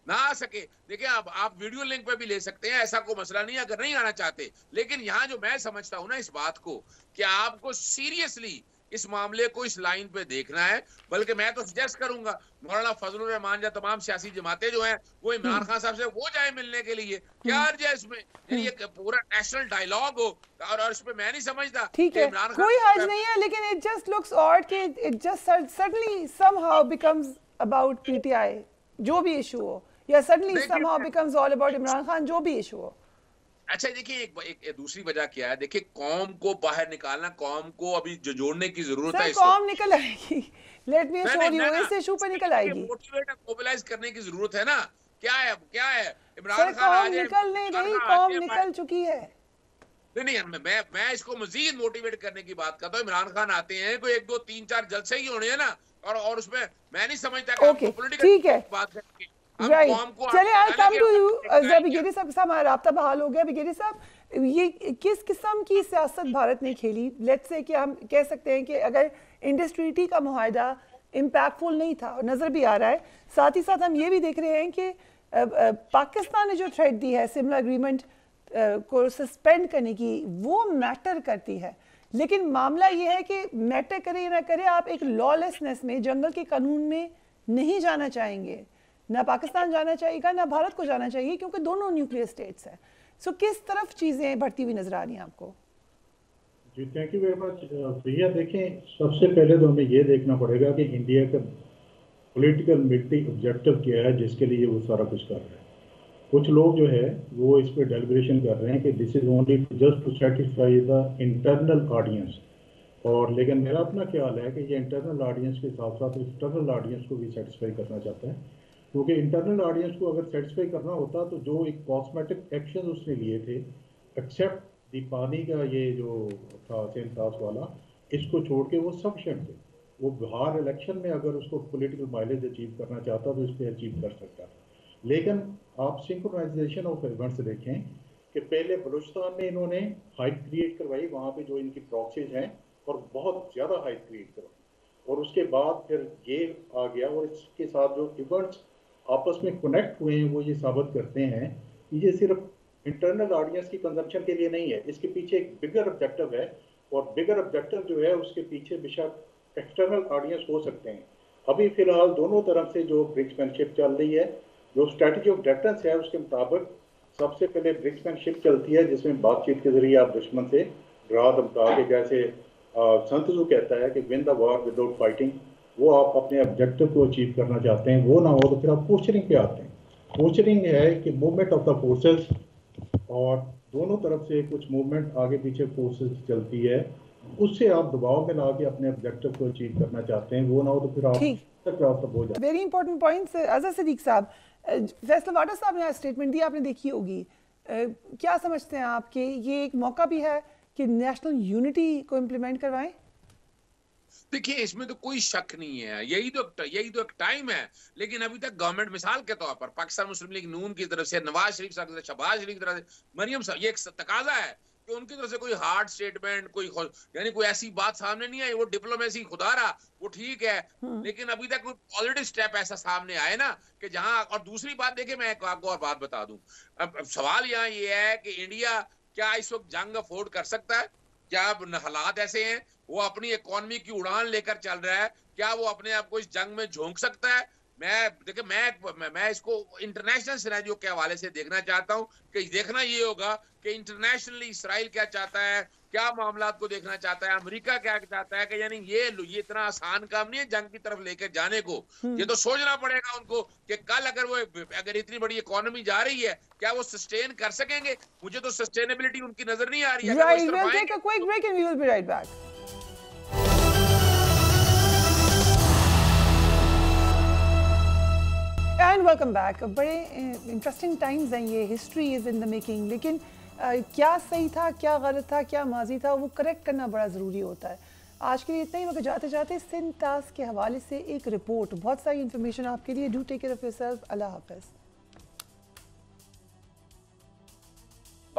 ना आ सके, देखिए आप वीडियो लिंक पे भी ले सकते हैं, ऐसा कोई मसला नहीं अगर नहीं आना चाहते। लेकिन यहाँ जो मैं समझता हूँ ना इस बात को, कि आपको सीरियसली इस मामले को इस लाइन पे देखना है। बल्कि मैं तो सजेस्ट करूंगा मौलाना फजलुर रहमान या तमाम सियासी जमातें जो हैं वो इमरान खान साहब से वो जाए मिलने के लिए, क्या अर्ज है इसमें? यानी ये पूरा नेशनल डायलॉग हो और इस पे मैं नहीं समझता। ठीक है, कोई हर्ज नहीं है, लेकिन इट जस्ट लुक्स ऑड कि it just suddenly somehow becomes about PTI, जो भी इशू हो, या suddenly somehow becomes all about Imran Khan, जो भी इशू हो। अच्छा देखिए, एक दूसरी वजह क्या है, देखिए कौम को बाहर निकालना, कौम को अभी जोड़ने की जरूरत है। कौम निकल आएगी, लेट मी अश्योर यू, इस इशू पे निकल आएगी। मोटिवेट मोबिलाइज करने की जरूरत है ना। क्या है इमरान खान कौम निकल नहीं रही, कौम निकल चुकी है। नहीं, मैं इसको मजीद मोटिवेट करने की बात करता हूँ। इमरान खान आते हैं, कोई 1 2 3 4 जलसे ही होने हैं ना, और उसमें मैं नहीं समझता ओके ठीक है, राइट। चलिए आई कम टू यू बिगेरी साहब, हमारा राब्ता बहाल हो गया। बिगेरी साहब, ये किस किस्म की सियासत भारत ने खेली? लेट्स से कि हम कह सकते हैं कि अगर इंडस ट्रीटी का मुआहदा इम्पैक्टफुल नहीं था, और नजर भी आ रहा है, साथ ही साथ हम ये भी देख रहे हैं कि पाकिस्तान ने जो थ्रेट दी है सिमिलर एग्रीमेंट को सस्पेंड करने की, वो मैटर करती है। लेकिन मामला ये है कि मैटर करे या ना करे, आप एक लॉलेसनेस में, जंगल के कानून में नहीं जाना चाहेंगे, ना पाकिस्तान जाना चाहेगा ना भारत को जाना चाहिए, क्योंकि दोनों न्यूक्लियर स्टेट्स हैं। सो किस तरफ चीजें बढ़ती हुई नजर आ रही हैं आपको? जी थैंक यू वेरी मच भैया। देखें, सबसे पहले तो हमें ये देखना पड़ेगा कि इंडिया का पॉलिटिकल मिलिट्री ऑब्जेक्टिव क्या है जिसके लिए वो सारा कुछ कर रहे हैं। कुछ लोग जो है वो इस पर डेलिब्रेशन कर रहे हैं कि this is only just to satisfy the internal audience, और लेकिन मेरा अपना ख्याल है कि ये इंटरनल ऑडियंस के साथ साथ एक्सटर्नल ऑडियंस को भी सेटिस्फाई करना चाहता है, क्योंकि इंटरनल ऑडियंस को अगर सेटिस्फाई करना होता तो जो एक कॉस्मेटिक एक्शन उसने लिए थे, एक्सेप्ट दी पानी का ये जो था सेंसास वाला, इसको छोड़ के वो सफिशिएंट थे। वो बिहार इलेक्शन में अगर उसको पॉलिटिकल माइलेज अचीव करना चाहता तो इस पर अचीव कर सकता था। लेकिन आप सिंक्रोनाइजेशन ऑफ इवेंट्स देखें कि पहले बलूचिस्तान में इन्होंने हाइट क्रिएट करवाई, वहाँ पे जो इनकी प्रॉक्सीज हैं, और बहुत ज़्यादा हाइट क्रिएट करवाई, और उसके बाद फिर ये आ गया, और इसके साथ जो इवेंट्स आपस में कनेक्ट हुए हैं वो ये साबित करते हैं कि ये सिर्फ इंटरनल ऑडियंस की कंजम्पशन के लिए नहीं है, इसके पीछे एक बिगर ऑब्जेक्टिव है, और बिगर ऑब्जेक्टिव जो है उसके पीछे बेशक एक्सटर्नल ऑडियंस हो सकते हैं। अभी फिलहाल दोनों तरफ से जो ब्रिक्समैनशिप चल रही है, जो स्ट्रेटजी ऑफ डिफरेंस है उसके मुताबिक सबसे पहले ब्रिक्समैनशिप चलती है, जिसमें बातचीत के जरिए आप दुश्मन से डरा धमका के, जैसे संत जो कहता है कि win the war without fighting, वो आप अपने ऑब्जेक्टिव को अचीव करना चाहते हैं, वो ना हो तो फिर आप पोस्चरिंग पे आते हैं। पोस्चरिंग है कि मूवमेंट ऑफ द फोर्सेस, और दोनों तरफ से कुछ मूवमेंट आगे पीछे फोर्सेस चलती है, उससे आप दबाव में ला के अपने ऑब्जेक्टिव को अचीव करना चाहते हैं, वो ना हो तो फिर आप very important points. Azhar Siddique साहब, फैसल वाटर साहब ने स्टेटमेंट दी, आपने देखी होगी, क्या समझते हैं आप कि ये एक मौका भी है कि नेशनल यूनिटी को इम्प्लीमेंट करवाएं? देखिए, इसमें तो कोई शक नहीं है, यही तो एक टाइम है। लेकिन अभी तक गवर्नमेंट, मिसाल के तौर पर पाकिस्तान मुस्लिम लीग नून की तरफ से, नवाज शरीफ साहब की तरफ से, शहबाज शरीफ की तरफ से, मरियम साहब, ये एक तकाजा है कि उनकी तरफ से कोई हार्ड स्टेटमेंट, यानी कोई ऐसी बात सामने नहीं आई। वो डिप्लोमेसी खुदा रहा, वो ठीक है, लेकिन अभी तक कोई पॉजिटिव स्टेप ऐसा सामने आए ना कि जहां। और दूसरी बात देखिए, मैं आपको और बात बता दूं, अब सवाल यहाँ ये है कि इंडिया क्या इस वक्त जंग अफोर्ड कर सकता है? क्या हालात ऐसे हैं, वो अपनी इकोनॉमी की उड़ान लेकर चल रहा है, क्या वो अपने आप को इस जंग में झोंक सकता है? मैं इसको इंटरनेशनल सिनेरियो के हवाले से देखना चाहता हूं कि देखना ये होगा कि इंटरनेशनली इसराइल क्या चाहता है, क्या मामलात को देखना चाहता है, अमेरिका क्या चाहता है, कि यानी ये इतना आसान काम नहीं है जंग की तरफ लेकर जाने को। ये तो सोचना पड़ेगा उनको कि कल अगर इतनी बड़ी इकोनॉमी जा रही है, क्या वो सस्टेन कर सकेंगे? मुझे तो सस्टेनेबिलिटी उनकी नजर नहीं आ रही है। And welcome back. बड़े इंटरेस्टिंग टाइम्स हैं ये, history is in the making. लेकिन क्या सही था, क्या गलत था, क्या माजी था, वो करेक्ट करना बड़ा ज़रूरी होता है। आज के लिए इतना ही, मगर जाते जाते सिंध टास्क के हवाले से एक रिपोर्ट, बहुत सारी इन्फॉर्मेशन आपके लिए। Do take care of yourself. अल्लाह हाफ़िज़।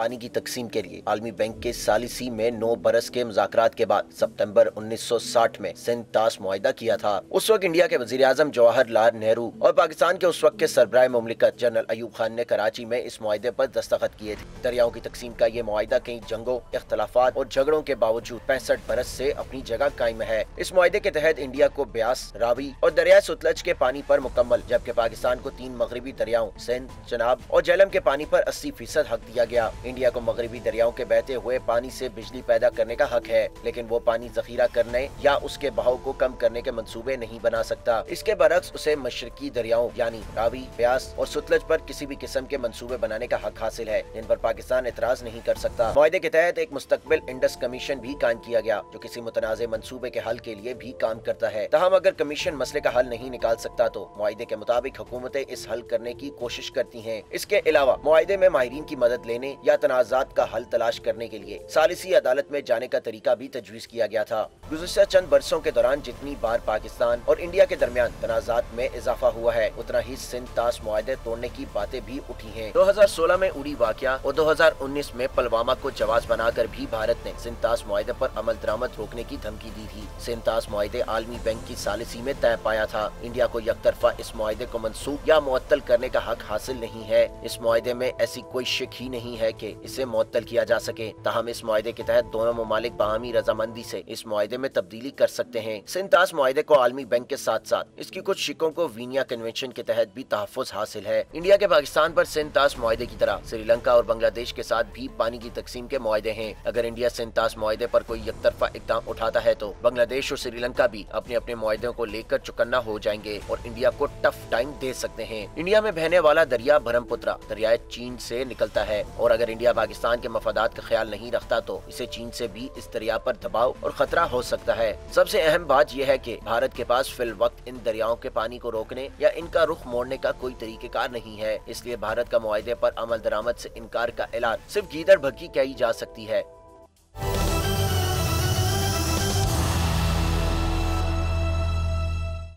पानी की तकसीम के लिए आलमी बैंक के सालिसी में 9 बरस के मुज़ाकरात के बाद सितंबर 1960 में सिंध-ताश मुआहिदा किया था। उस वक्त इंडिया के वज़ीर-ए-आज़म जवाहरलाल नेहरू और पाकिस्तान के उस वक्त के सरबराह मुमलिकत जनरल अयूब खान ने कराची में इस मुआहिदे पर दस्तखत किए थे। दरियाओं की तकसीम का ये मुआहिदा कई जंगों, इख्तलाफात और झगड़ों के बावजूद 65 बरस से अपनी जगह कायम है। इस मुआहिदे के तहत इंडिया को ब्यास, रावी और दरियाए सतलज के पानी पर मुकम्मल, जबकि पाकिस्तान को 3 मगरबी दरियाओं सिंध, चनाब और झेलम के पानी पर 80% हक दिया गया। इंडिया को मगरबी दरियाओं के बहते हुए पानी से बिजली पैदा करने का हक है, लेकिन वो पानी जखीरा करने या उसके बहाव को कम करने के मंसूबे नहीं बना सकता। इसके बरक्स उसे मशरकी दरियाओं यानी रावी, ब्यास और सतलज पर किसी भी किस्म के मंसूबे बनाने का हक हासिल है, जिन पर पाकिस्तान एतराज नहीं कर सकता। मुआहिदे के तहत एक मुस्तकबिल इंडस कमीशन भी कायम किया गया, जो किसी मुतनाज़े मंसूबे के हल के लिए भी काम करता है। तहम अगर कमीशन मसले का हल नहीं निकाल सकता तो मुआहिदे के मुताबिक हुकूमतें इस हल करने की कोशिश करती हैं। इसके अलावा मुआहिदे में माहिरीन की मदद लेने या तनाज़ात का हल तलाश करने के लिए सालिसी अदालत में जाने का तरीका भी तजवीज़ किया गया था। गुज़िश्ता चंद बरसों के दौरान जितनी बार पाकिस्तान और इंडिया के दरमियान तनाज़ात में इजाफा हुआ है, उतना ही सिंध-ताश मुआहिदे तोड़ने की बातें भी उठी हैं। 2016 में उड़ी वाक़या और 2019 में पुलवामा को जवाब बनाकर भी भारत ने सिंध-ताश मुआहिदे पर अमल दरामद रोकने की धमकी दी थी। सिंध-ताश मुआहिदे आलमी बैंक की सालिसी में तय पाया था। इंडिया को यकतरफा इस मुआहिदे को मनसूख या मुअत्तल करने का हक हासिल नहीं है। इस मुआहिदे में ऐसी कोई शक ही नहीं है कि इसे मुअत्तल किया जा सके। ताहम इस मुआहिदे के तहत दोनों ममालिक बाहमी रजामंदी से इस मुआहिदे में तब्दीली कर सकते हैं। सिंध-ताश मुआहिदे को आलमी बैंक के साथ साथ इसकी कुछ शिकों को वीनिया कन्वेंशन के तहत भी तहफ़्फ़ुज़ हासिल है। इंडिया के पाकिस्तान पर सिंध-ताश मुआहिदे की तरह श्रीलंका और बांग्लादेश के साथ भी पानी की तकसीम के मुआहिदे हैं। अगर इंडिया सिंध-ताश मुआहिदे पर कोई यकतरफा इक़दाम उठाता है तो बांग्लादेश और श्रीलंका भी अपने अपने मुआहिदों को लेकर चुकन्ना हो जाएंगे और इंडिया को टफ टाइम दे सकते हैं। इंडिया में बहने वाला दरिया ब्रह्मपुत्र दरियाए चीन से निकलता है और अगर इंडिया पाकिस्तान के मफादात का ख्याल नहीं रखता तो इसे चीन से भी इस दरिया पर दबाव और खतरा हो सकता है। सबसे अहम बात यह है कि भारत के पास फिल वक्त इन दरियाओं के पानी को रोकने या इनका रुख मोड़ने का कोई तरीकेकार नहीं है। इसलिए भारत का मुआहिदे पर अमल दरामद से इनकार का ऐलान सिर्फ गीदड़ भगी कही जा सकती है।